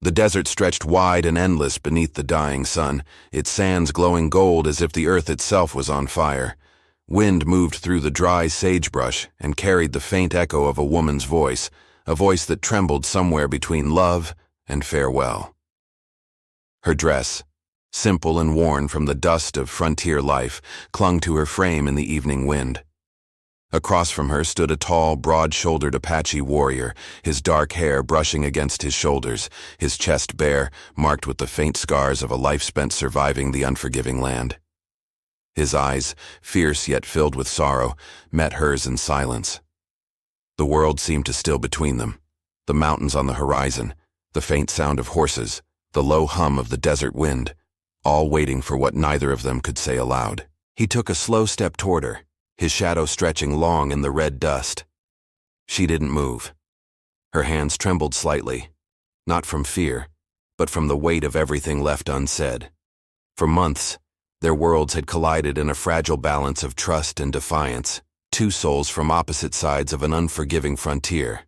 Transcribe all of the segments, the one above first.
The desert stretched wide and endless beneath the dying sun, its sands glowing gold as if the earth itself was on fire. Wind moved through the dry sagebrush and carried the faint echo of a woman's voice, a voice that trembled somewhere between love and farewell. Her dress, simple and worn from the dust of frontier life, clung to her frame in the evening wind. Across from her stood a tall, broad-shouldered Apache warrior, his dark hair brushing against his shoulders, his chest bare, marked with the faint scars of a life spent surviving the unforgiving land. His eyes, fierce yet filled with sorrow, met hers in silence. The world seemed to still between them, the mountains on the horizon, the faint sound of horses, the low hum of the desert wind, all waiting for what neither of them could say aloud. He took a slow step toward her, his shadow stretching long in the red dust. She didn't move. Her hands trembled slightly, not from fear, but from the weight of everything left unsaid. For months, their worlds had collided in a fragile balance of trust and defiance, two souls from opposite sides of an unforgiving frontier.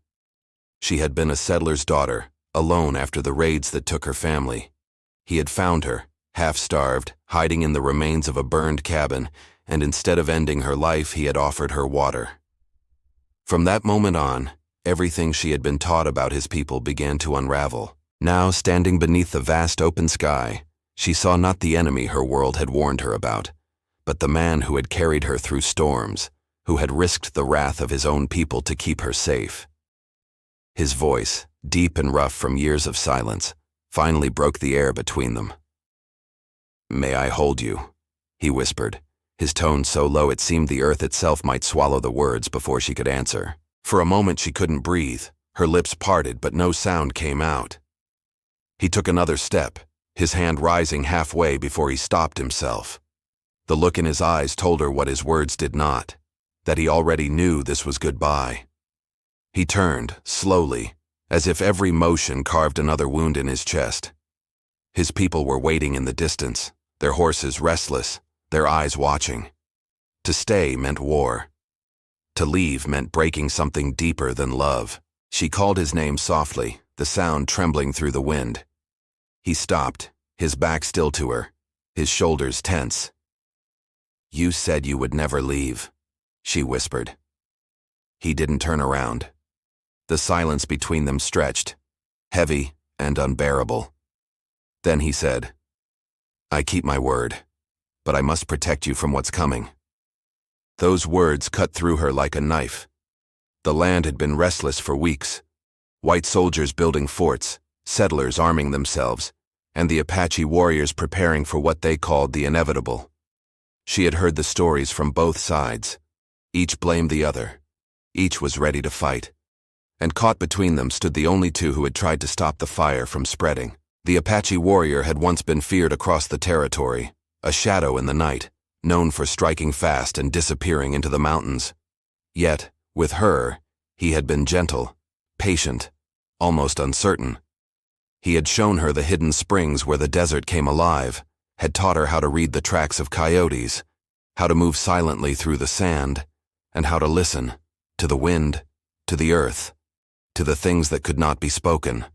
She had been a settler's daughter, alone after the raids that took her family. He had found her, half-starved, hiding in the remains of a burned cabin, and instead of ending her life, he had offered her water. From that moment on, everything she had been taught about his people began to unravel. Now, standing beneath the vast open sky, she saw not the enemy her world had warned her about, but the man who had carried her through storms, who had risked the wrath of his own people to keep her safe. His voice, deep and rough from years of silence, finally broke the air between them. "May I hold you?" he whispered, his tone so low it seemed the earth itself might swallow the words before she could answer. For a moment she couldn't breathe, her lips parted but no sound came out. He took another step, his hand rising halfway before he stopped himself. The look in his eyes told her what his words did not, that he already knew this was goodbye. He turned, slowly, as if every motion carved another wound in his chest. His people were waiting in the distance, their horses restless, their eyes watching. To stay meant war. To leave meant breaking something deeper than love. She called his name softly, the sound trembling through the wind. He stopped, his back still to her, his shoulders tense. "You said you would never leave," she whispered. He didn't turn around. The silence between them stretched, heavy and unbearable. Then he said, "I keep my word, but I must protect you from what's coming." Those words cut through her like a knife. The land had been restless for weeks. White soldiers building forts, settlers arming themselves, and the Apache warriors preparing for what they called the inevitable. She had heard the stories from both sides. Each blamed the other. Each was ready to fight. And caught between them stood the only two who had tried to stop the fire from spreading. The Apache warrior had once been feared across the territory, a shadow in the night, known for striking fast and disappearing into the mountains. Yet, with her, he had been gentle, patient, almost uncertain. He had shown her the hidden springs where the desert came alive, had taught her how to read the tracks of coyotes, how to move silently through the sand, and how to listen, to the wind, to the earth, to the things that could not be spoken.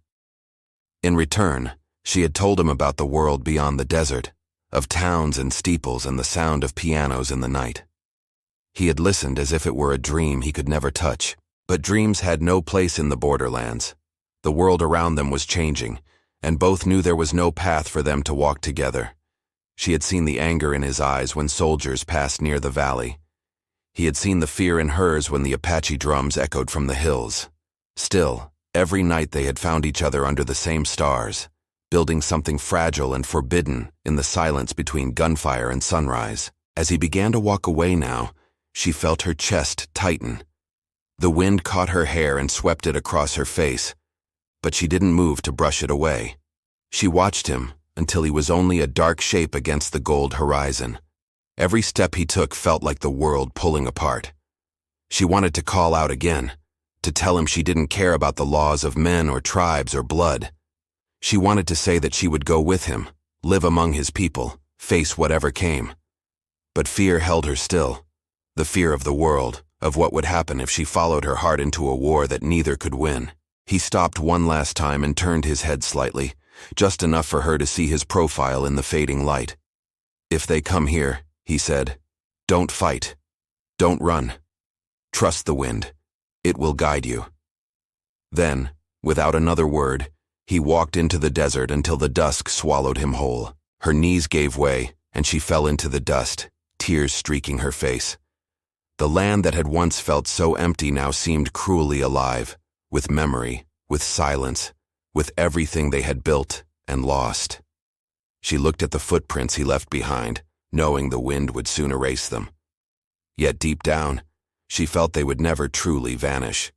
In return, she had told him about the world beyond the desert, of towns and steeples and the sound of pianos in the night. He had listened as if it were a dream he could never touch. But dreams had no place in the borderlands. The world around them was changing, and both knew there was no path for them to walk together. She had seen the anger in his eyes when soldiers passed near the valley. He had seen the fear in hers when the Apache drums echoed from the hills. Still, every night they had found each other under the same stars, building something fragile and forbidden in the silence between gunfire and sunrise. As he began to walk away now, she felt her chest tighten. The wind caught her hair and swept it across her face, but she didn't move to brush it away. She watched him until he was only a dark shape against the gold horizon. Every step he took felt like the world pulling apart. She wanted to call out again, to tell him she didn't care about the laws of men or tribes or blood. She wanted to say that she would go with him, live among his people, face whatever came. But fear held her still, the fear of the world, of what would happen if she followed her heart into a war that neither could win. He stopped one last time and turned his head slightly, just enough for her to see his profile in the fading light. "If they come here," he said, "don't fight. Don't run. Trust the wind. It will guide you." Then, without another word, he walked into the desert until the dusk swallowed him whole. Her knees gave way, and she fell into the dust, tears streaking her face. The land that had once felt so empty now seemed cruelly alive, with memory, with silence, with everything they had built and lost. She looked at the footprints he left behind, knowing the wind would soon erase them. Yet deep down, she felt they would never truly vanish.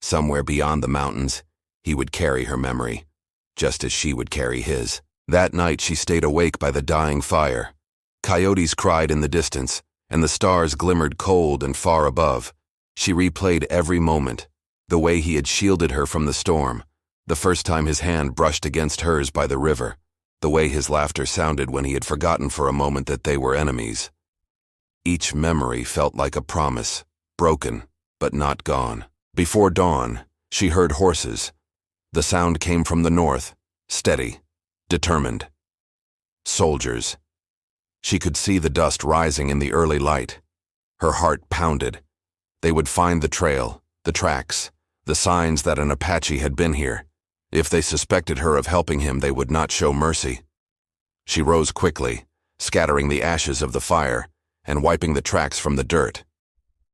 Somewhere beyond the mountains, he would carry her memory, just as she would carry his. That night she stayed awake by the dying fire. Coyotes cried in the distance, and the stars glimmered cold and far above. She replayed every moment, the way he had shielded her from the storm, the first time his hand brushed against hers by the river, the way his laughter sounded when he had forgotten for a moment that they were enemies. Each memory felt like a promise, broken, but not gone. Before dawn, she heard horses. The sound came from the north, steady, determined. Soldiers. She could see the dust rising in the early light. Her heart pounded. They would find the trail, the tracks, the signs that an Apache had been here. If they suspected her of helping him, they would not show mercy. She rose quickly, scattering the ashes of the fire and wiping the tracks from the dirt.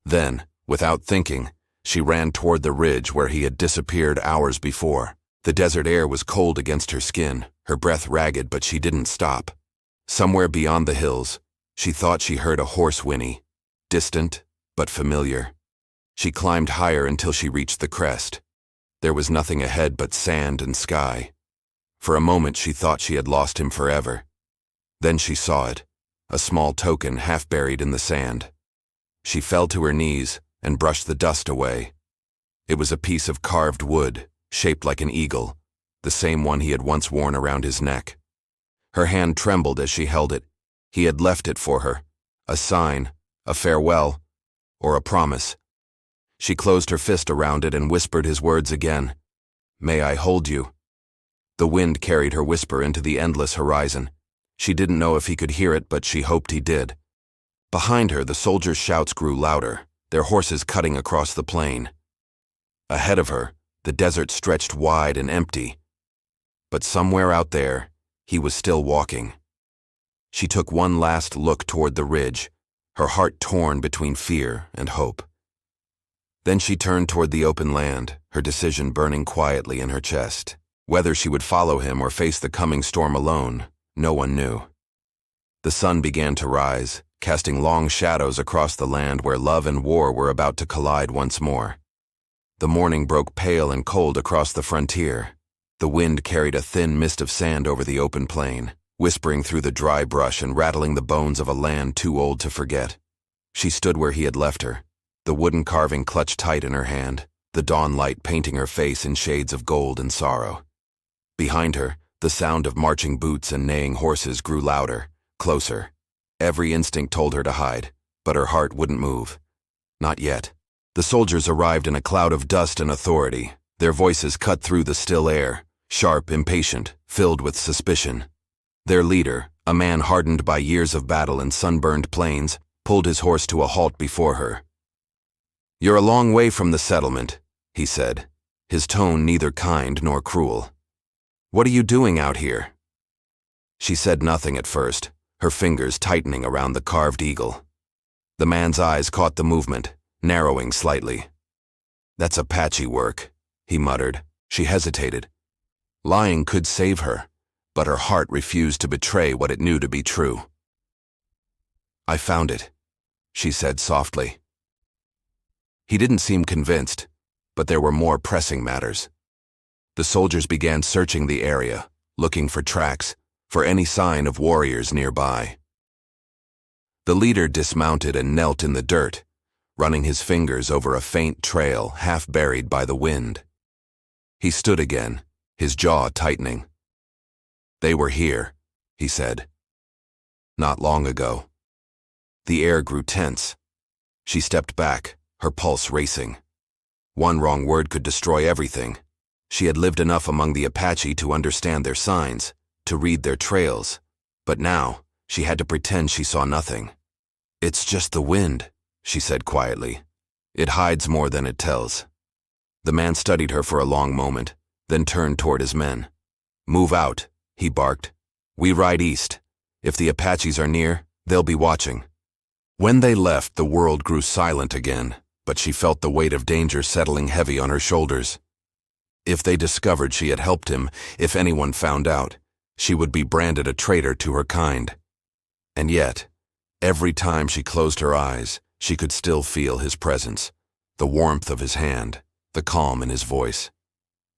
Then, without thinking, she ran toward the ridge where he had disappeared hours before. The desert air was cold against her skin, her breath ragged, but she didn't stop. Somewhere beyond the hills, she thought she heard a horse whinny, distant but familiar. She climbed higher until she reached the crest. There was nothing ahead but sand and sky. For a moment she thought she had lost him forever. Then she saw it, a small token half buried in the sand. She fell to her knees and brushed the dust away. It was a piece of carved wood, shaped like an eagle, the same one he had once worn around his neck. Her hand trembled as she held it. He had left it for her, a sign, a farewell, or a promise. She closed her fist around it and whispered his words again. "May I hold you?" The wind carried her whisper into the endless horizon. She didn't know if he could hear it, but she hoped he did. Behind her, the soldiers' shouts grew louder, their horses cutting across the plain. Ahead of her, the desert stretched wide and empty. But somewhere out there, he was still walking. She took one last look toward the ridge, her heart torn between fear and hope. Then she turned toward the open land, her decision burning quietly in her chest. Whether she would follow him or face the coming storm alone, no one knew. The sun began to rise, casting long shadows across the land where love and war were about to collide once more. The morning broke pale and cold across the frontier. The wind carried a thin mist of sand over the open plain, whispering through the dry brush and rattling the bones of a land too old to forget. She stood where he had left her, the wooden carving clutched tight in her hand, the dawn light painting her face in shades of gold and sorrow. Behind her, the sound of marching boots and neighing horses grew louder, closer. Every instinct told her to hide, but her heart wouldn't move. Not yet. The soldiers arrived in a cloud of dust and authority, their voices cut through the still air, sharp, impatient, filled with suspicion. Their leader, a man hardened by years of battle and sunburned plains, pulled his horse to a halt before her. "You're a long way from the settlement," he said, his tone neither kind nor cruel. "What are you doing out here?" She said nothing at first, her fingers tightening around the carved eagle. The man's eyes caught the movement, narrowing slightly. "That's Apache work," he muttered. She hesitated. Lying could save her, but her heart refused to betray what it knew to be true. "I found it," she said softly. He didn't seem convinced, but there were more pressing matters. The soldiers began searching the area, looking for tracks, for any sign of warriors nearby. The leader dismounted and knelt in the dirt, running his fingers over a faint trail half buried by the wind. He stood again, his jaw tightening. "They were here," he said. "Not long ago." The air grew tense. She stepped back, her pulse racing. One wrong word could destroy everything, She had lived enough among the Apache to understand their signs, to read their trails, but now she had to pretend she saw nothing. "It's just the wind," she said quietly. "It hides more than it tells." The man studied her for a long moment, then turned toward his men. "Move out," he barked. "We ride east. If the Apaches are near, they'll be watching." When they left, the world grew silent again, but she felt the weight of danger settling heavy on her shoulders. If they discovered she had helped him, if anyone found out, she would be branded a traitor to her kind. And yet, every time she closed her eyes, she could still feel his presence, the warmth of his hand, the calm in his voice.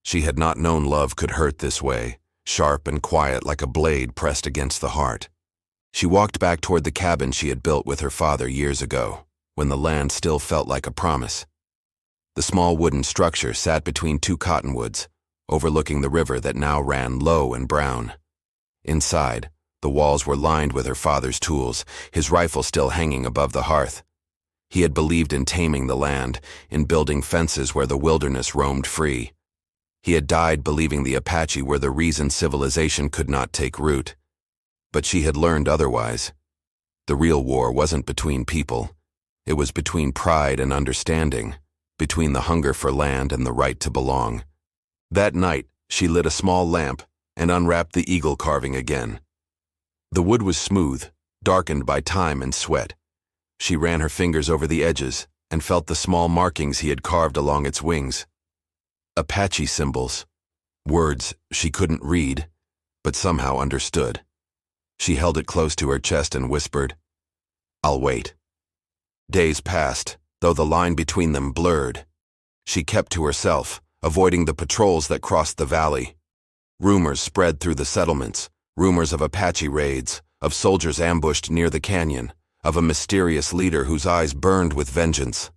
She had not known love could hurt this way, sharp and quiet like a blade pressed against the heart. She walked back toward the cabin she had built with her father years ago, when the land still felt like a promise. The small wooden structure sat between two cottonwoods, overlooking the river that now ran low and brown. Inside, the walls were lined with her father's tools, his rifle still hanging above the hearth. He had believed in taming the land, in building fences where the wilderness roamed free. He had died believing the Apache were the reason civilization could not take root. But she had learned otherwise. The real war wasn't between people. It was between pride and understanding, between the hunger for land and the right to belong. That night, she lit a small lamp and unwrapped the eagle carving again. The wood was smooth, darkened by time and sweat. She ran her fingers over the edges and felt the small markings he had carved along its wings. Apache symbols, words she couldn't read, but somehow understood. She held it close to her chest and whispered, "I'll wait." Days passed, though the line between them blurred. She kept to herself, avoiding the patrols that crossed the valley. Rumors spread through the settlements, rumors of Apache raids, of soldiers ambushed near the canyon, of a mysterious leader whose eyes burned with vengeance.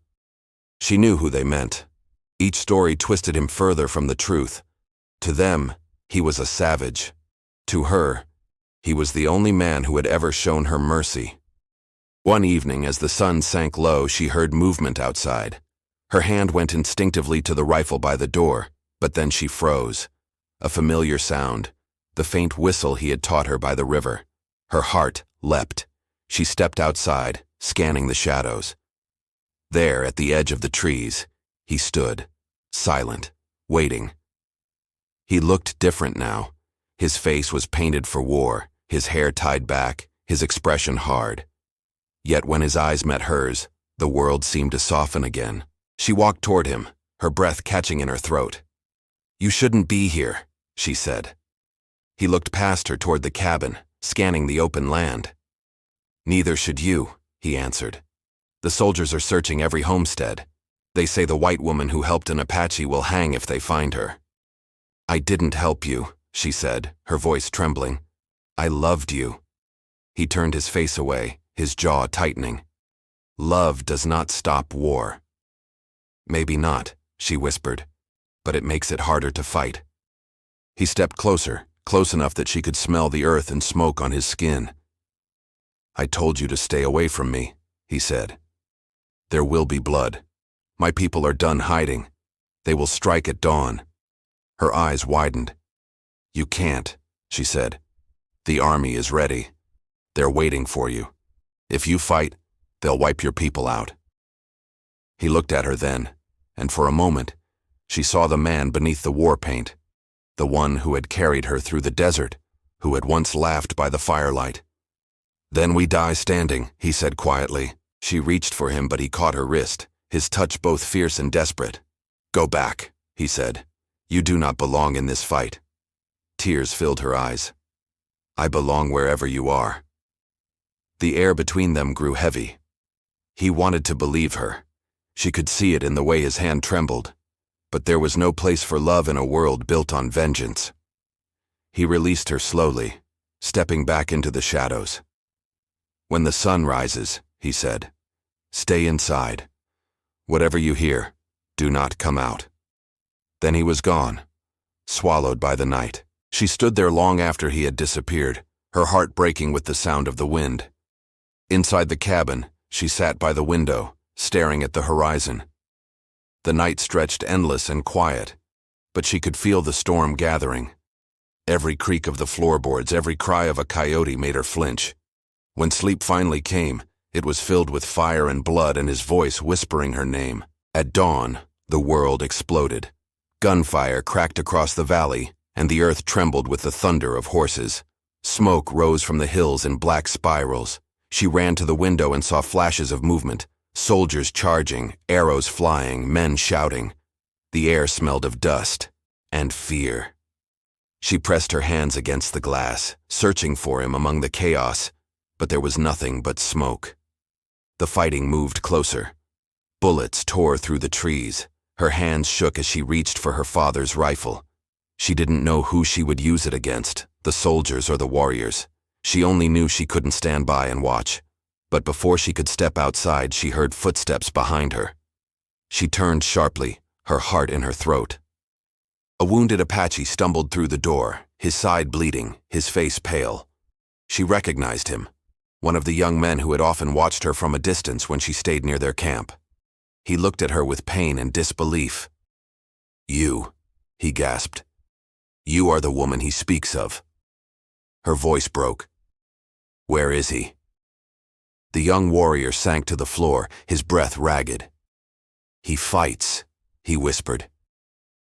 She knew who they meant. Each story twisted him further from the truth. To them, he was a savage. To her, he was the only man who had ever shown her mercy. One evening, as the sun sank low, she heard movement outside. Her hand went instinctively to the rifle by the door, but then she froze. A familiar sound, the faint whistle he had taught her by the river. Her heart leapt. She stepped outside, scanning the shadows. There, at the edge of the trees, he stood, silent, waiting. He looked different now. His face was painted for war, his hair tied back, his expression hard. Yet when his eyes met hers, the world seemed to soften again. She walked toward him, her breath catching in her throat. "You shouldn't be here," she said. He looked past her toward the cabin, scanning the open land. "Neither should you," he answered. "The soldiers are searching every homestead. They say the white woman who helped an Apache will hang if they find her." "I didn't help you," she said, her voice trembling. "I loved you." He turned his face away, his jaw tightening. "Love does not stop war." "Maybe not," she whispered, "but it makes it harder to fight." He stepped closer, close enough that she could smell the earth and smoke on his skin. "I told you to stay away from me," he said. "There will be blood. My people are done hiding. They will strike at dawn." Her eyes widened. "You can't," she said. "The army is ready. They're waiting for you. If you fight, they'll wipe your people out." He looked at her then, and for a moment, she saw the man beneath the war paint, the one who had carried her through the desert, who had once laughed by the firelight. "Then we die standing," he said quietly. She reached for him, but he caught her wrist, his touch both fierce and desperate. "Go back," he said. "You do not belong in this fight." Tears filled her eyes. "I belong wherever you are." The air between them grew heavy. He wanted to believe her. She could see it in the way his hand trembled. But there was no place for love in a world built on vengeance. He released her slowly, stepping back into the shadows. "When the sun rises," he said, "stay inside. Whatever you hear, do not come out." Then he was gone, swallowed by the night. She stood there long after he had disappeared, her heart breaking with the sound of the wind. Inside the cabin, she sat by the window, staring at the horizon. The night stretched endless and quiet, but she could feel the storm gathering. Every creak of the floorboards, every cry of a coyote made her flinch. When sleep finally came, it was filled with fire and blood and his voice whispering her name. At dawn, the world exploded. Gunfire cracked across the valley, and the earth trembled with the thunder of horses. Smoke rose from the hills in black spirals. She ran to the window and saw flashes of movement, soldiers charging, arrows flying, men shouting. The air smelled of dust and fear. She pressed her hands against the glass, searching for him among the chaos, but there was nothing but smoke. The fighting moved closer. Bullets tore through the trees. Her hands shook as she reached for her father's rifle. She didn't know who she would use it against, the soldiers or the warriors. She only knew she couldn't stand by and watch. But before she could step outside, she heard footsteps behind her. She turned sharply, her heart in her throat. A wounded Apache stumbled through the door, his side bleeding, his face pale. She recognized him, one of the young men who had often watched her from a distance when she stayed near their camp. He looked at her with pain and disbelief. "You," he gasped. "You are the woman he speaks of." Her voice broke. "Where is he?" The young warrior sank to the floor, his breath ragged. "He fights," he whispered.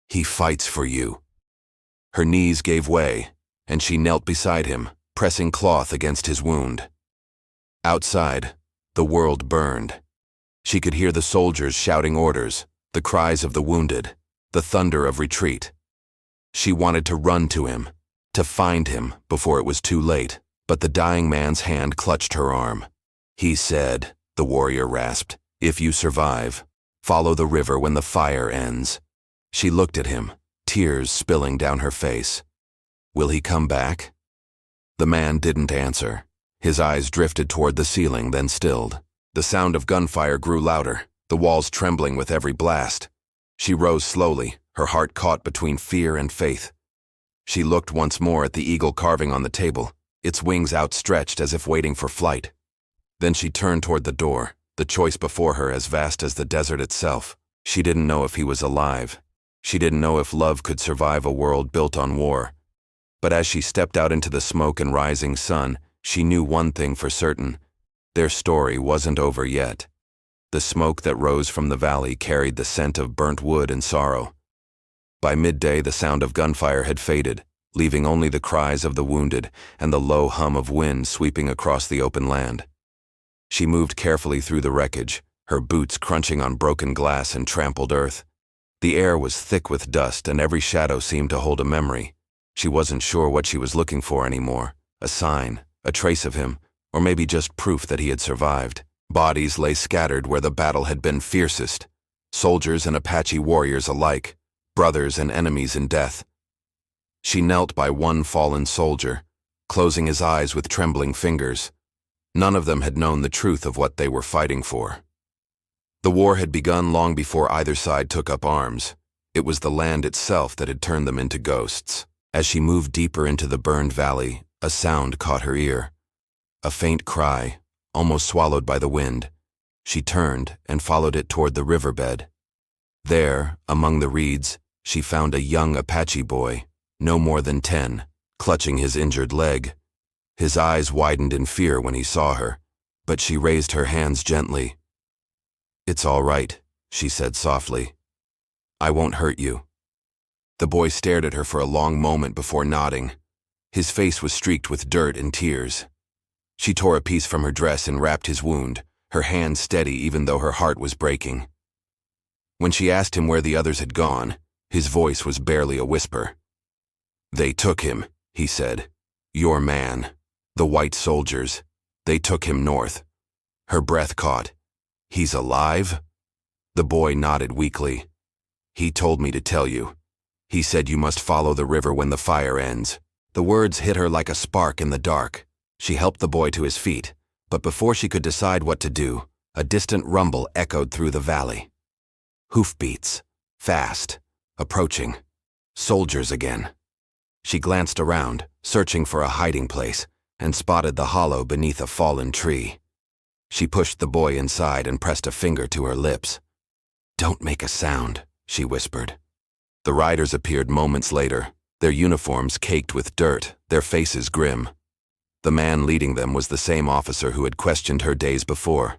"He fights for you." Her knees gave way, and she knelt beside him, pressing cloth against his wound. Outside, the world burned. She could hear the soldiers shouting orders, the cries of the wounded, the thunder of retreat. She wanted to run to him, to find him before it was too late, but the dying man's hand clutched her arm. "He said," the warrior rasped, "if you survive, follow the river when the fire ends." She looked at him, tears spilling down her face. "Will he come back?" The man didn't answer. His eyes drifted toward the ceiling, then stilled. The sound of gunfire grew louder, the walls trembling with every blast. She rose slowly, her heart caught between fear and faith. She looked once more at the eagle carving on the table, its wings outstretched as if waiting for flight. Then she turned toward the door, the choice before her as vast as the desert itself. She didn't know if he was alive. She didn't know if love could survive a world built on war. But as she stepped out into the smoke and rising sun, she knew one thing for certain. Their story wasn't over yet. The smoke that rose from the valley carried the scent of burnt wood and sorrow. By midday, the sound of gunfire had faded, leaving only the cries of the wounded and the low hum of wind sweeping across the open land. She moved carefully through the wreckage, her boots crunching on broken glass and trampled earth. The air was thick with dust, and every shadow seemed to hold a memory. She wasn't sure what she was looking for anymore, a sign, a trace of him, or maybe just proof that he had survived. Bodies lay scattered where the battle had been fiercest. Soldiers and Apache warriors alike, brothers and enemies in death. She knelt by one fallen soldier, closing his eyes with trembling fingers. None of them had known the truth of what they were fighting for. The war had begun long before either side took up arms. It was the land itself that had turned them into ghosts. As she moved deeper into the burned valley, a sound caught her ear. A faint cry, almost swallowed by the wind. She turned and followed it toward the riverbed. There, among the reeds, she found a young Apache boy, no more than 10, clutching his injured leg. His eyes widened in fear when he saw her, but she raised her hands gently. "It's all right," she said softly. "I won't hurt you." The boy stared at her for a long moment before nodding. His face was streaked with dirt and tears. She tore a piece from her dress and wrapped his wound, her hand steady even though her heart was breaking. When she asked him where the others had gone, his voice was barely a whisper. "They took him," he said. "Your man. The white soldiers. They took him north." Her breath caught. "He's alive?" The boy nodded weakly. "He told me to tell you. He said you must follow the river when the fire ends." The words hit her like a spark in the dark. She helped the boy to his feet, but before she could decide what to do, a distant rumble echoed through the valley. Hoofbeats. Fast. Approaching. Soldiers again. She glanced around, searching for a hiding place, and spotted the hollow beneath a fallen tree. She pushed the boy inside and pressed a finger to her lips. "Don't make a sound," she whispered. The riders appeared moments later, their uniforms caked with dirt, their faces grim. The man leading them was the same officer who had questioned her days before.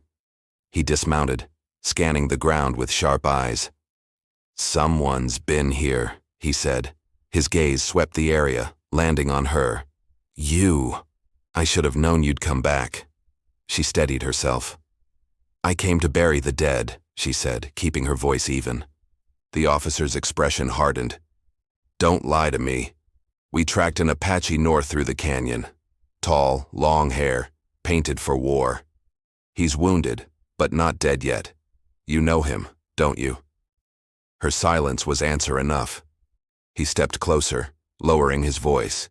He dismounted, scanning the ground with sharp eyes. "Someone's been here," he said. His gaze swept the area, landing on her. "You. I should have known you'd come back." She steadied herself. "I came to bury the dead," she said, keeping her voice even. The officer's expression hardened. "Don't lie to me. We tracked an Apache north through the canyon. Tall, long hair, painted for war. He's wounded, but not dead yet. You know him, don't you?" Her silence was answer enough. He stepped closer, lowering his voice.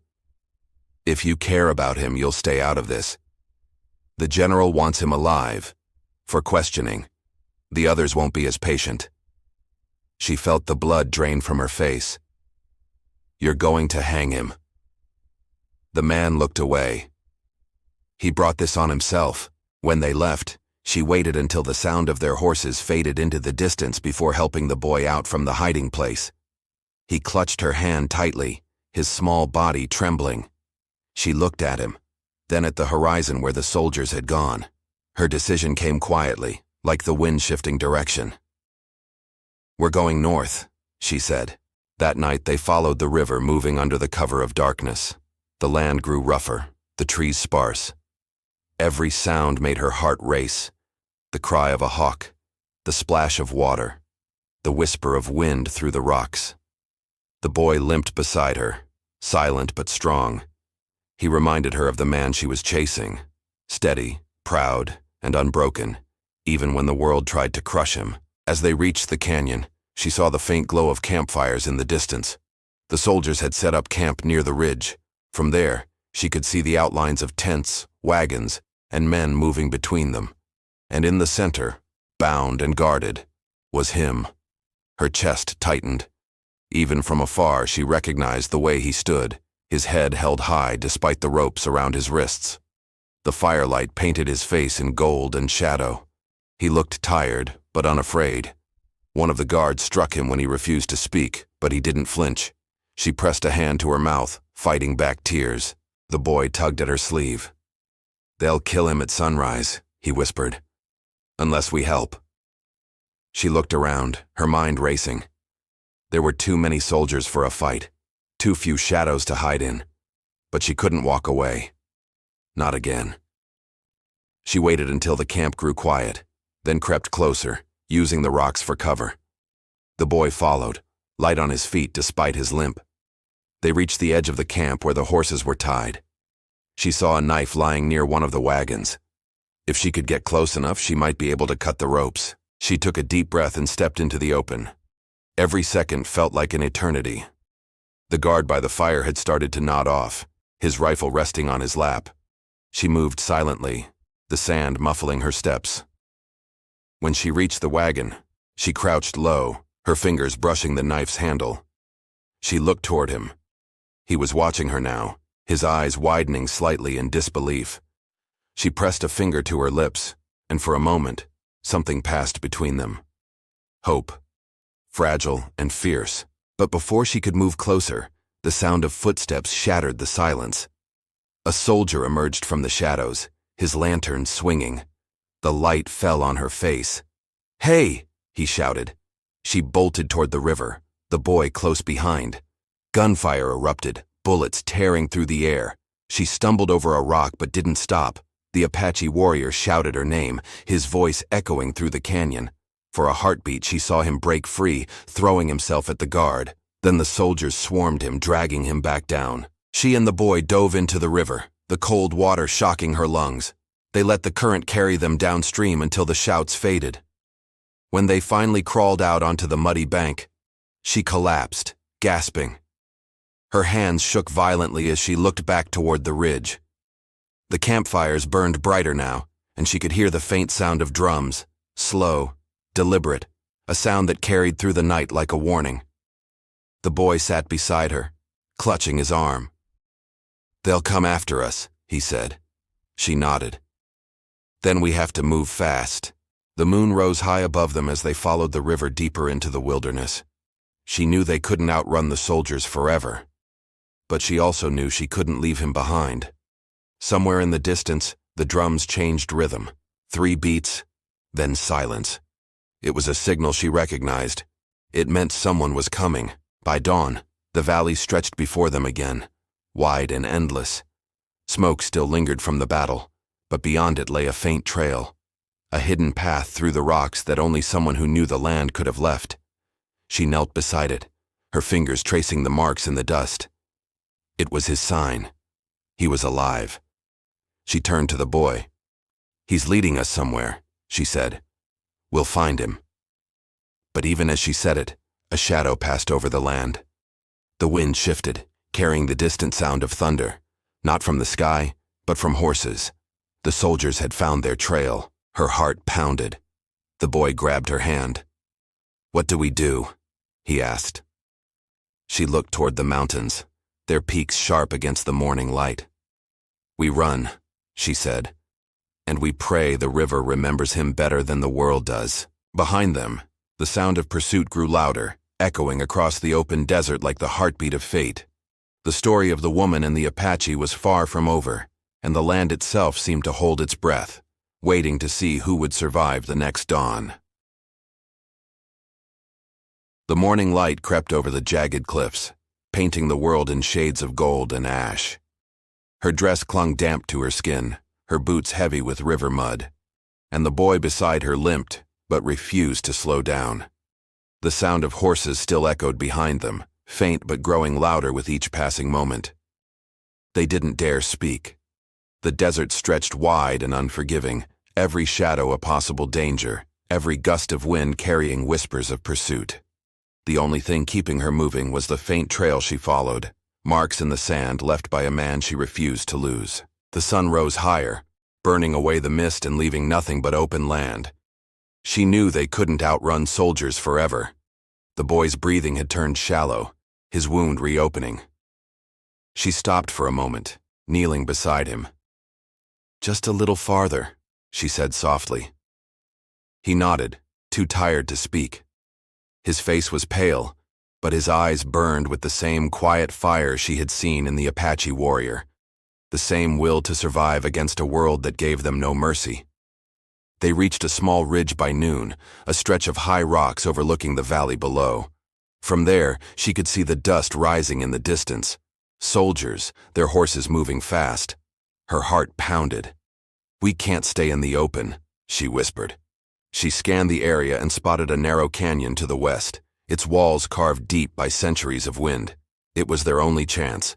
"If you care about him, you'll stay out of this. The general wants him alive, for questioning. The others won't be as patient." She felt the blood drain from her face. "You're going to hang him." The man looked away. He brought this on himself. When they left, she waited until the sound of their horses faded into the distance before helping the boy out from the hiding place. He clutched her hand tightly, his small body trembling. She looked at him, then at the horizon where the soldiers had gone. Her decision came quietly, like the wind shifting direction. "We're going north," she said. That night they followed the river, moving under the cover of darkness. The land grew rougher, the trees sparse. Every sound made her heart race. The cry of a hawk, the splash of water, the whisper of wind through the rocks. The boy limped beside her, silent but strong. He reminded her of the man she was chasing, steady, proud, and unbroken, even when the world tried to crush him. As they reached the canyon, she saw the faint glow of campfires in the distance. The soldiers had set up camp near the ridge. From there, she could see the outlines of tents, wagons, and men moving between them. And in the center, bound and guarded, was him. Her chest tightened. Even from afar, she recognized the way he stood, his head held high despite the ropes around his wrists. The firelight painted his face in gold and shadow. He looked tired, but unafraid. One of the guards struck him when he refused to speak, but he didn't flinch. She pressed a hand to her mouth, fighting back tears. The boy tugged at her sleeve. "They'll kill him at sunrise," he whispered. "Unless we help." She looked around, her mind racing. There were too many soldiers for a fight, too few shadows to hide in. But she couldn't walk away. Not again. She waited until the camp grew quiet, then crept closer, using the rocks for cover. The boy followed, light on his feet despite his limp. They reached the edge of the camp where the horses were tied. She saw a knife lying near one of the wagons. If she could get close enough, she might be able to cut the ropes. She took a deep breath and stepped into the open. Every second felt like an eternity. The guard by the fire had started to nod off, his rifle resting on his lap. She moved silently, the sand muffling her steps. When she reached the wagon, she crouched low, her fingers brushing the knife's handle. She looked toward him. He was watching her now, his eyes widening slightly in disbelief. She pressed a finger to her lips, and for a moment, something passed between them. Hope. Fragile and fierce. But before she could move closer, the sound of footsteps shattered the silence. A soldier emerged from the shadows, his lantern swinging. The light fell on her face. "Hey!" he shouted. She bolted toward the river, the boy close behind. Gunfire erupted, bullets tearing through the air. She stumbled over a rock but didn't stop. The Apache warrior shouted her name, his voice echoing through the canyon. For a heartbeat, she saw him break free, throwing himself at the guard. Then the soldiers swarmed him, dragging him back down. She and the boy dove into the river, the cold water shocking her lungs. They let the current carry them downstream until the shouts faded. When they finally crawled out onto the muddy bank, she collapsed, gasping. Her hands shook violently as she looked back toward the ridge. The campfires burned brighter now, and she could hear the faint sound of drums, slow, deliberate, a sound that carried through the night like a warning. The boy sat beside her, clutching his arm. "They'll come after us," he said. She nodded. "Then we have to move fast." The moon rose high above them as they followed the river deeper into the wilderness. She knew they couldn't outrun the soldiers forever. But she also knew she couldn't leave him behind. Somewhere in the distance, the drums changed rhythm. 3 beats, then silence. It was a signal she recognized. It meant someone was coming. By dawn, the valley stretched before them again, wide and endless. Smoke still lingered from the battle, but beyond it lay a faint trail, a hidden path through the rocks that only someone who knew the land could have left. She knelt beside it, her fingers tracing the marks in the dust. It was his sign. He was alive. She turned to the boy. "He's leading us somewhere," she said. "We'll find him." But even as she said it, a shadow passed over the land. The wind shifted, carrying the distant sound of thunder, not from the sky, but from horses. The soldiers had found their trail. Her heart pounded. The boy grabbed her hand. "What do we do?" he asked. She looked toward the mountains, their peaks sharp against the morning light. "We run," she said, "and we pray the river remembers him better than the world does." Behind them, the sound of pursuit grew louder, echoing across the open desert like the heartbeat of fate. The story of the woman and the Apache was far from over, and the land itself seemed to hold its breath, waiting to see who would survive the next dawn. The morning light crept over the jagged cliffs, painting the world in shades of gold and ash. Her dress clung damp to her skin, her boots heavy with river mud, and the boy beside her limped, but refused to slow down. The sound of horses still echoed behind them, faint but growing louder with each passing moment. They didn't dare speak. The desert stretched wide and unforgiving, every shadow a possible danger, every gust of wind carrying whispers of pursuit. The only thing keeping her moving was the faint trail she followed, marks in the sand left by a man she refused to lose. The sun rose higher, burning away the mist and leaving nothing but open land. She knew they couldn't outrun soldiers forever. The boy's breathing had turned shallow, his wound reopening. She stopped for a moment, kneeling beside him. "Just a little farther," she said softly. He nodded, too tired to speak. His face was pale, but his eyes burned with the same quiet fire she had seen in the Apache warrior, the same will to survive against a world that gave them no mercy. They reached a small ridge by noon, a stretch of high rocks overlooking the valley below. From there, she could see the dust rising in the distance. Soldiers, their horses moving fast. Her heart pounded. "We can't stay in the open," she whispered. She scanned the area and spotted a narrow canyon to the west, its walls carved deep by centuries of wind. It was their only chance.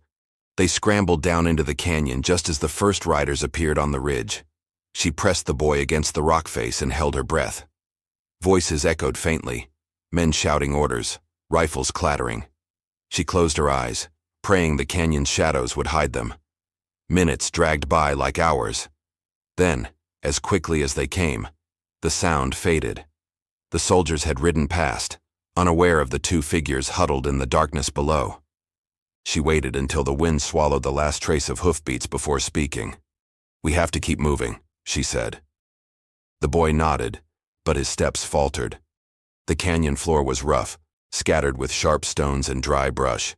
They scrambled down into the canyon just as the first riders appeared on the ridge. She pressed the boy against the rock face and held her breath. Voices echoed faintly, men shouting orders, rifles clattering. She closed her eyes, praying the canyon's shadows would hide them. Minutes dragged by like hours. Then, as quickly as they came, the sound faded. The soldiers had ridden past, unaware of the 2 figures huddled in the darkness below. She waited until the wind swallowed the last trace of hoofbeats before speaking. "We have to keep moving," she said. The boy nodded, but his steps faltered. The canyon floor was rough, scattered with sharp stones and dry brush.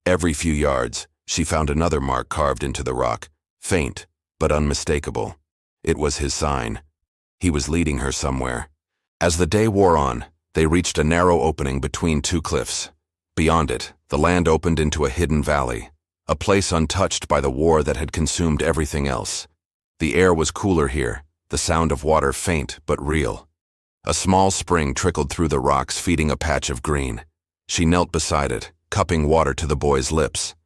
Every few yards, she found another mark carved into the rock, faint but unmistakable. It was his sign. He was leading her somewhere. As the day wore on, they reached a narrow opening between 2 cliffs. Beyond it, the land opened into a hidden valley, a place untouched by the war that had consumed everything else. The air was cooler here, the sound of water faint but real. A small spring trickled through the rocks, feeding a patch of green. She knelt beside it, cupping water to the boy's lips.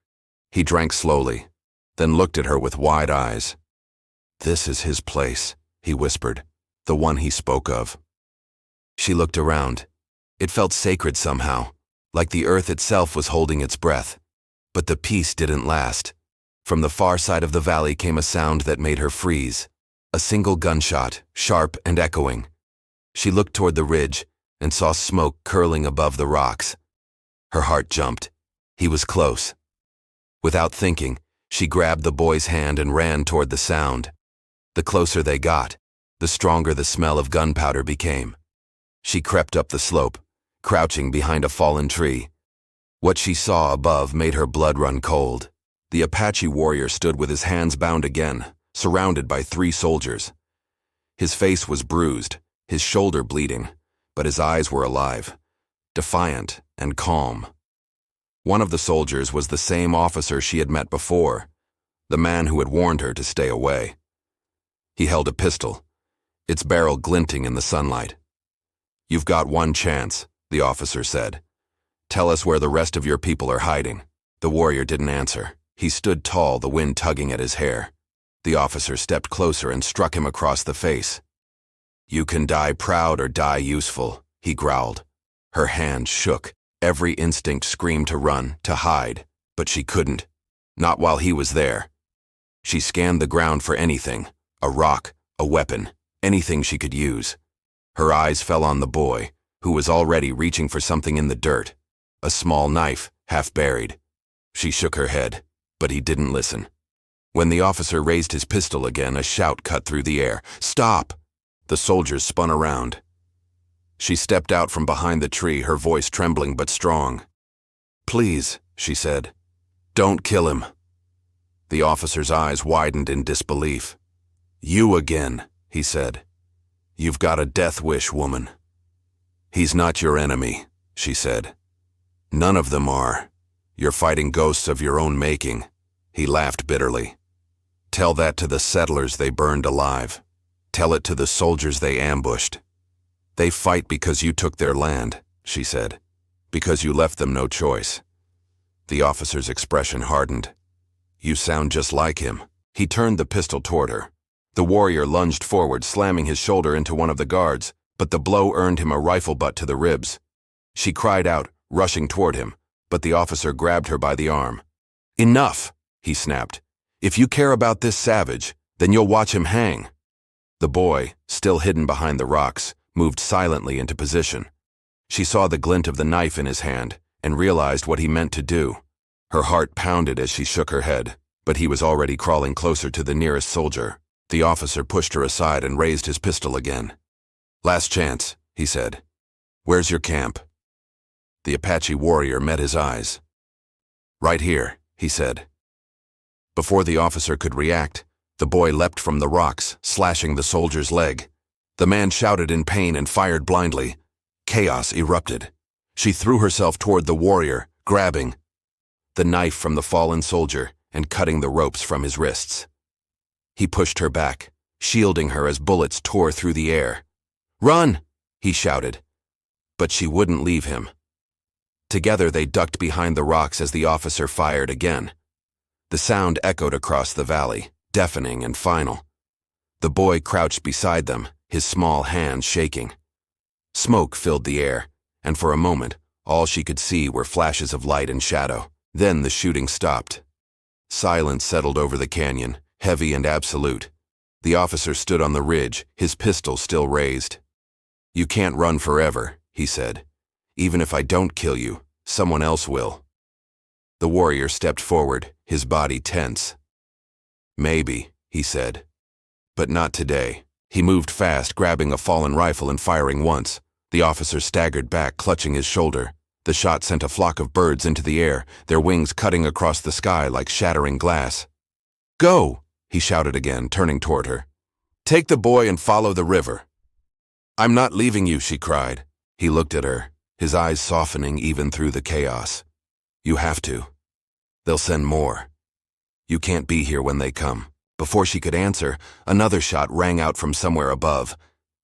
He drank slowly, then looked at her with wide eyes. "This is his place," he whispered, "the one he spoke of." She looked around. It felt sacred somehow, like the earth itself was holding its breath. But the peace didn't last. From the far side of the valley came a sound that made her freeze. A single gunshot, sharp and echoing. She looked toward the ridge and saw smoke curling above the rocks. Her heart jumped. He was close. Without thinking, she grabbed the boy's hand and ran toward the sound. The closer they got, the stronger the smell of gunpowder became. She crept up the slope, crouching behind a fallen tree. What she saw above made her blood run cold. The Apache warrior stood with his hands bound again, surrounded by 3 soldiers. His face was bruised, his shoulder bleeding, but his eyes were alive, defiant and calm. One of the soldiers was the same officer she had met before, the man who had warned her to stay away. He held a pistol, its barrel glinting in the sunlight. "You've got one chance," the officer said. "Tell us where the rest of your people are hiding." The warrior didn't answer. He stood tall, the wind tugging at his hair. The officer stepped closer and struck him across the face. "You can die proud or die useful," he growled. Her hand shook. Every instinct screamed to run, to hide, but she couldn't. Not while he was there. She scanned the ground for anything, a rock, a weapon, anything she could use. Her eyes fell on the boy, who was already reaching for something in the dirt, a small knife, half buried. She shook her head, but he didn't listen. When the officer raised his pistol again, a shout cut through the air. "Stop!" The soldiers spun around. She stepped out from behind the tree, her voice trembling but strong. "Please," she said, "don't kill him." The officer's eyes widened in disbelief. "You again," he said. "You've got a death wish, woman." "He's not your enemy," she said. "None of them are. You're fighting ghosts of your own making." He laughed bitterly. "Tell that to the settlers they burned alive. Tell it to the soldiers they ambushed. They fight because you took their land," she said, "because you left them no choice." The officer's expression hardened. "You sound just like him." He turned the pistol toward her. The warrior lunged forward, slamming his shoulder into one of the guards, but the blow earned him a rifle butt to the ribs. She cried out, rushing toward him, but the officer grabbed her by the arm. "Enough!" he snapped. "If you care about this savage, then you'll watch him hang." The boy, still hidden behind the rocks, moved silently into position. She saw the glint of the knife in his hand and realized what he meant to do. Her heart pounded as she shook her head, but he was already crawling closer to the nearest soldier. The officer pushed her aside and raised his pistol again. "Last chance," he said. "Where's your camp?" The Apache warrior met his eyes. "Right here," he said. Before the officer could react, the boy leapt from the rocks, slashing the soldier's leg. The man shouted in pain and fired blindly. Chaos erupted. She threw herself toward the warrior, grabbing the knife from the fallen soldier and cutting the ropes from his wrists. He pushed her back, shielding her as bullets tore through the air. "Run!" he shouted. But she wouldn't leave him. Together they ducked behind the rocks as the officer fired again. The sound echoed across the valley, deafening and final. The boy crouched beside them, his small hands shaking. Smoke filled the air, and for a moment, all she could see were flashes of light and shadow. Then the shooting stopped. Silence settled over the canyon, heavy and absolute. The officer stood on the ridge, his pistol still raised. "You can't run forever," he said. "Even if I don't kill you, someone else will." The warrior stepped forward, his body tense. "Maybe," he said. "But not today." He moved fast, grabbing a fallen rifle and firing once. The officer staggered back, clutching his shoulder. The shot sent a flock of birds into the air, their wings cutting across the sky like shattering glass. "Go!" he shouted again, turning toward her. "Take the boy and follow the river." "I'm not leaving you," she cried. He looked at her, his eyes softening even through the chaos. "You have to. They'll send more. You can't be here when they come." Before she could answer, another shot rang out from somewhere above.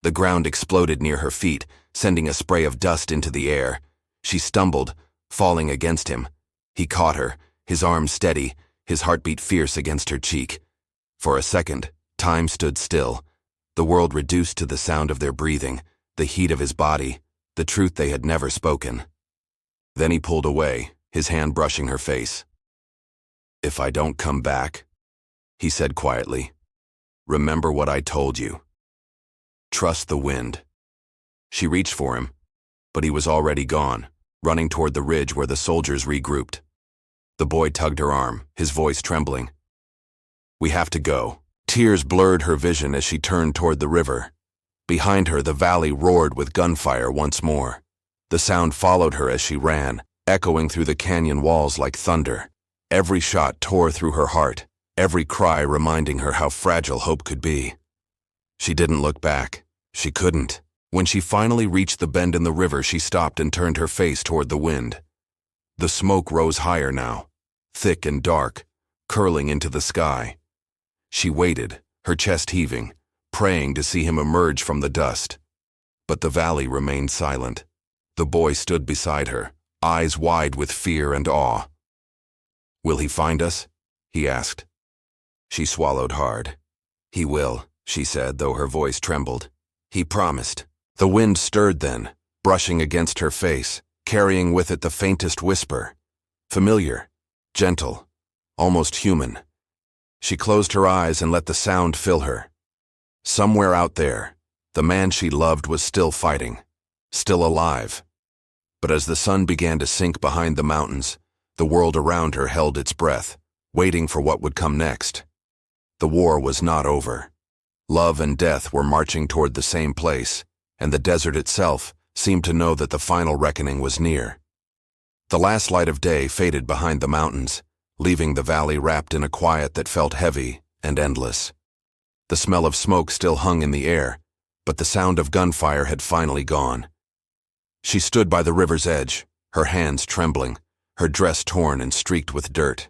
The ground exploded near her feet, sending a spray of dust into the air. She stumbled, falling against him. He caught her, his arm steady, his heartbeat fierce against her cheek. For a second, time stood still. The world reduced to the sound of their breathing, the heat of his body, the truth they had never spoken. Then he pulled away, his hand brushing her face. "If I don't come back," he said quietly, "remember what I told you. Trust the wind." She reached for him, but he was already gone, running toward the ridge where the soldiers regrouped. The boy tugged her arm, his voice trembling. "We have to go." Tears blurred her vision as she turned toward the river. Behind her, the valley roared with gunfire once more. The sound followed her as she ran, echoing through the canyon walls like thunder. Every shot tore through her heart, every cry reminding her how fragile hope could be. She didn't look back. She couldn't. When she finally reached the bend in the river, she stopped and turned her face toward the wind. The smoke rose higher now, thick and dark, curling into the sky. She waited, her chest heaving, praying to see him emerge from the dust. But the valley remained silent. The boy stood beside her, eyes wide with fear and awe. "Will he find us?" he asked. She swallowed hard. "He will," she said, though her voice trembled. "He promised." The wind stirred then, brushing against her face, carrying with it the faintest whisper. Familiar, gentle, almost human. She closed her eyes and let the sound fill her. Somewhere out there, the man she loved was still fighting, still alive. But as the sun began to sink behind the mountains, the world around her held its breath, waiting for what would come next. The war was not over. Love and death were marching toward the same place, and the desert itself seemed to know that the final reckoning was near. The last light of day faded behind the mountains, leaving the valley wrapped in a quiet that felt heavy and endless. The smell of smoke still hung in the air, but the sound of gunfire had finally gone. She stood by the river's edge, her hands trembling, her dress torn and streaked with dirt.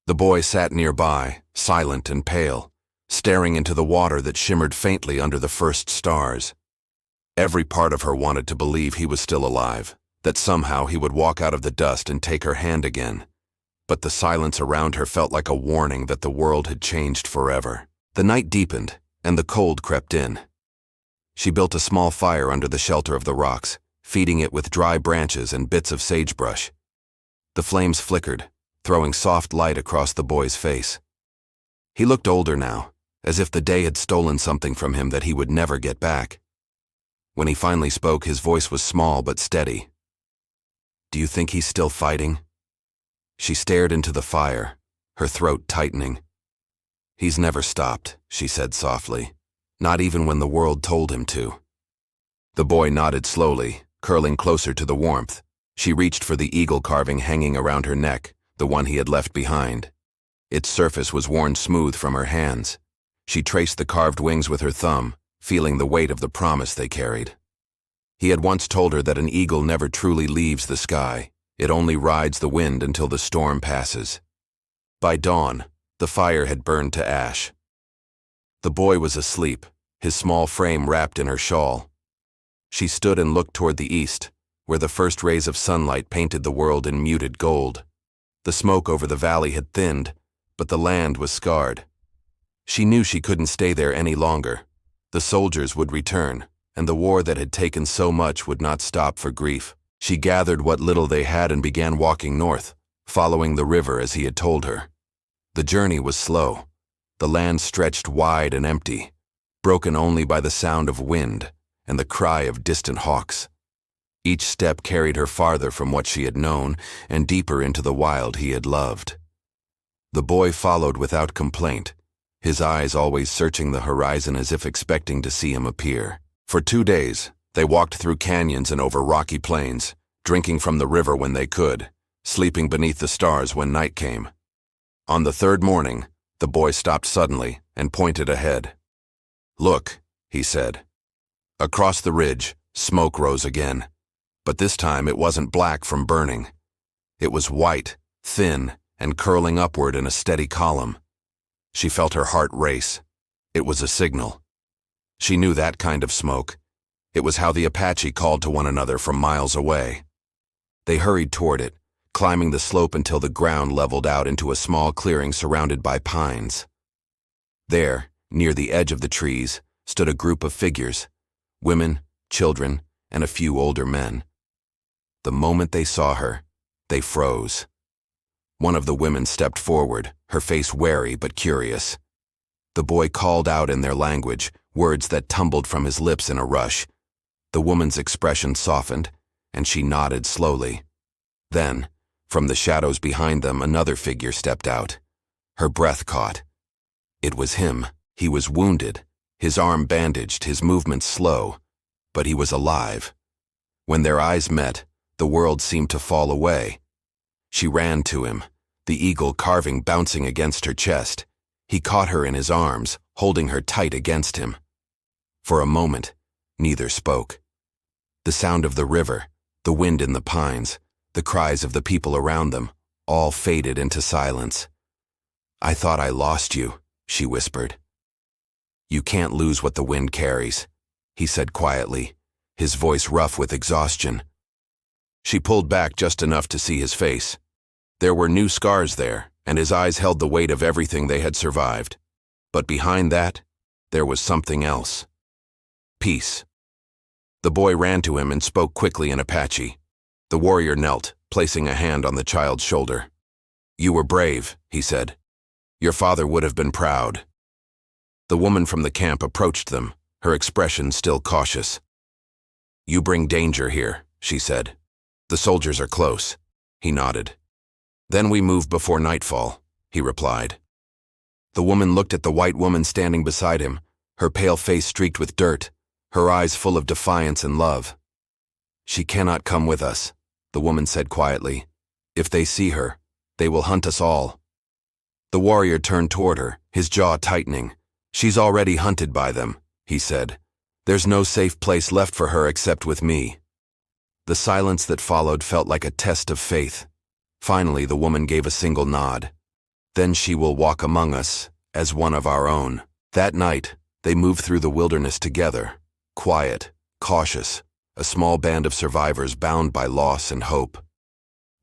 The boy sat nearby, silent and pale, staring into the water that shimmered faintly under the first stars. Every part of her wanted to believe he was still alive, that somehow he would walk out of the dust and take her hand again. But the silence around her felt like a warning that the world had changed forever. The night deepened, and the cold crept in. She built a small fire under the shelter of the rocks, feeding it with dry branches and bits of sagebrush. The flames flickered, throwing soft light across the boy's face. He looked older now, as if the day had stolen something from him that he would never get back. When he finally spoke, his voice was small but steady. "Do you think he's still fighting?" She stared into the fire, her throat tightening. "He's never stopped," she said softly, "not even when the world told him to." The boy nodded slowly, curling closer to the warmth. She reached for the eagle carving hanging around her neck, the one he had left behind. Its surface was worn smooth from her hands. She traced the carved wings with her thumb, feeling the weight of the promise they carried. He had once told her that an eagle never truly leaves the sky. It only rides the wind until the storm passes. By dawn, the fire had burned to ash. The boy was asleep, his small frame wrapped in her shawl. She stood and looked toward the east, where the first rays of sunlight painted the world in muted gold. The smoke over the valley had thinned, but the land was scarred. She knew she couldn't stay there any longer. The soldiers would return, and the war that had taken so much would not stop for grief. She gathered what little they had and began walking north, following the river as he had told her. The journey was slow. The land stretched wide and empty, broken only by the sound of wind and the cry of distant hawks. Each step carried her farther from what she had known and deeper into the wild he had loved. The boy followed without complaint, his eyes always searching the horizon as if expecting to see him appear. For 2 days, they walked through canyons and over rocky plains, drinking from the river when they could, sleeping beneath the stars when night came. On the third morning, the boy stopped suddenly and pointed ahead. "Look," he said. Across the ridge, smoke rose again, but this time it wasn't black from burning. It was white, thin, and curling upward in a steady column. She felt her heart race. It was a signal. She knew that kind of smoke. It was how the Apache called to one another from miles away. They hurried toward it, climbing the slope until the ground leveled out into a small clearing surrounded by pines. There, near the edge of the trees, stood a group of figures, women, children, and a few older men. The moment they saw her, they froze. One of the women stepped forward, her face wary but curious. The boy called out in their language, words that tumbled from his lips in a rush. The woman's expression softened, and she nodded slowly. Then, from the shadows behind them, another figure stepped out. Her breath caught. It was him. He was wounded, his arm bandaged, his movements slow, but he was alive. When their eyes met, the world seemed to fall away. She ran to him, the eagle carving bouncing against her chest. He caught her in his arms, holding her tight against him. For a moment, neither spoke. The sound of the river, the wind in the pines, the cries of the people around them, all faded into silence. "I thought I lost you," she whispered. "You can't lose what the wind carries," he said quietly, his voice rough with exhaustion. She pulled back just enough to see his face. There were new scars there, and his eyes held the weight of everything they had survived. But behind that, there was something else. Peace. The boy ran to him and spoke quickly in Apache. The warrior knelt, placing a hand on the child's shoulder. "You were brave," he said. "Your father would have been proud." The woman from the camp approached them, her expression still cautious. "You bring danger here," she said. "The soldiers are close." He nodded. "Then we move before nightfall," he replied. The woman looked at the white woman standing beside him, her pale face streaked with dirt, her eyes full of defiance and love. "She cannot come with us," the woman said quietly. "If they see her, they will hunt us all." The warrior turned toward her, his jaw tightening. "She's already hunted by them," he said. "There's no safe place left for her except with me." The silence that followed felt like a test of faith. Finally, the woman gave a single nod. "Then she will walk among us, as one of our own." That night, they moved through the wilderness together, quiet, cautious, a small band of survivors bound by loss and hope.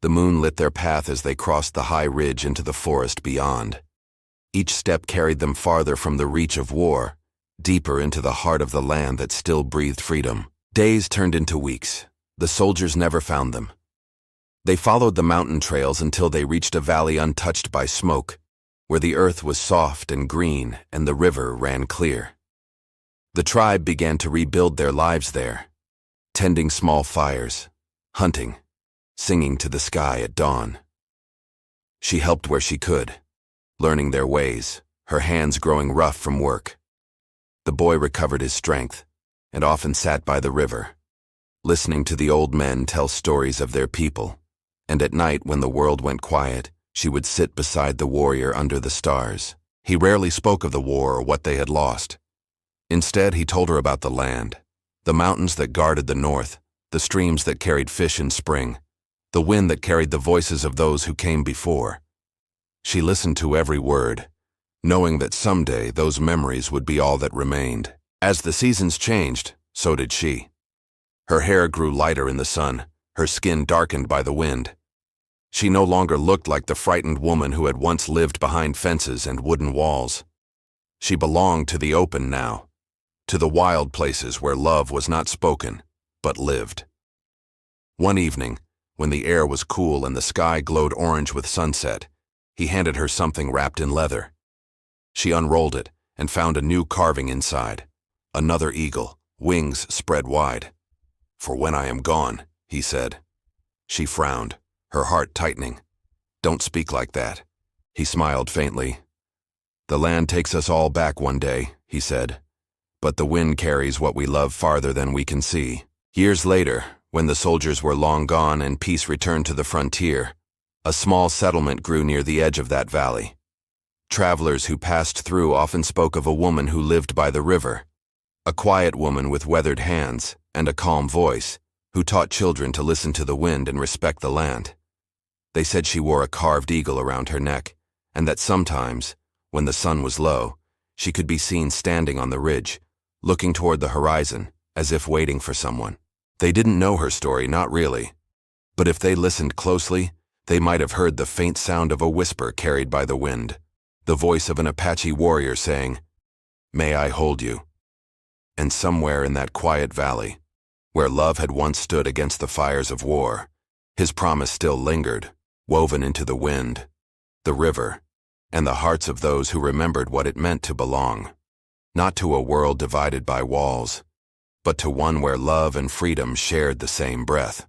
The moon lit their path as they crossed the high ridge into the forest beyond. Each step carried them farther from the reach of war, deeper into the heart of the land that still breathed freedom. Days turned into weeks. The soldiers never found them. They followed the mountain trails until they reached a valley untouched by smoke, where the earth was soft and green and the river ran clear. The tribe began to rebuild their lives there, tending small fires, hunting, singing to the sky at dawn. She helped where she could, learning their ways, her hands growing rough from work. The boy recovered his strength and often sat by the river, listening to the old men tell stories of their people, and at night when the world went quiet, she would sit beside the warrior under the stars. He rarely spoke of the war or what they had lost. Instead, he told her about the land, the mountains that guarded the north, the streams that carried fish in spring, the wind that carried the voices of those who came before. She listened to every word, knowing that someday those memories would be all that remained. As the seasons changed, so did she. Her hair grew lighter in the sun, her skin darkened by the wind. She no longer looked like the frightened woman who had once lived behind fences and wooden walls. She belonged to the open now, to the wild places where love was not spoken, but lived. One evening, when the air was cool and the sky glowed orange with sunset, he handed her something wrapped in leather. She unrolled it and found a new carving inside, another eagle, wings spread wide. "For when I am gone," he said. She frowned, her heart tightening. "Don't speak like that." He smiled faintly. "The land takes us all back one day," he said, "but the wind carries what we love farther than we can see." Years later, when the soldiers were long gone and peace returned to the frontier, a small settlement grew near the edge of that valley. Travelers who passed through often spoke of a woman who lived by the river, a quiet woman with weathered hands and a calm voice, who taught children to listen to the wind and respect the land. They said she wore a carved eagle around her neck, and that sometimes, when the sun was low, she could be seen standing on the ridge, looking toward the horizon, as if waiting for someone. They didn't know her story, not really. But if they listened closely, they might have heard the faint sound of a whisper carried by the wind, the voice of an Apache warrior saying, "May I hold you?" And somewhere in that quiet valley, where love had once stood against the fires of war, his promise still lingered, woven into the wind, the river, and the hearts of those who remembered what it meant to belong, not to a world divided by walls, but to one where love and freedom shared the same breath.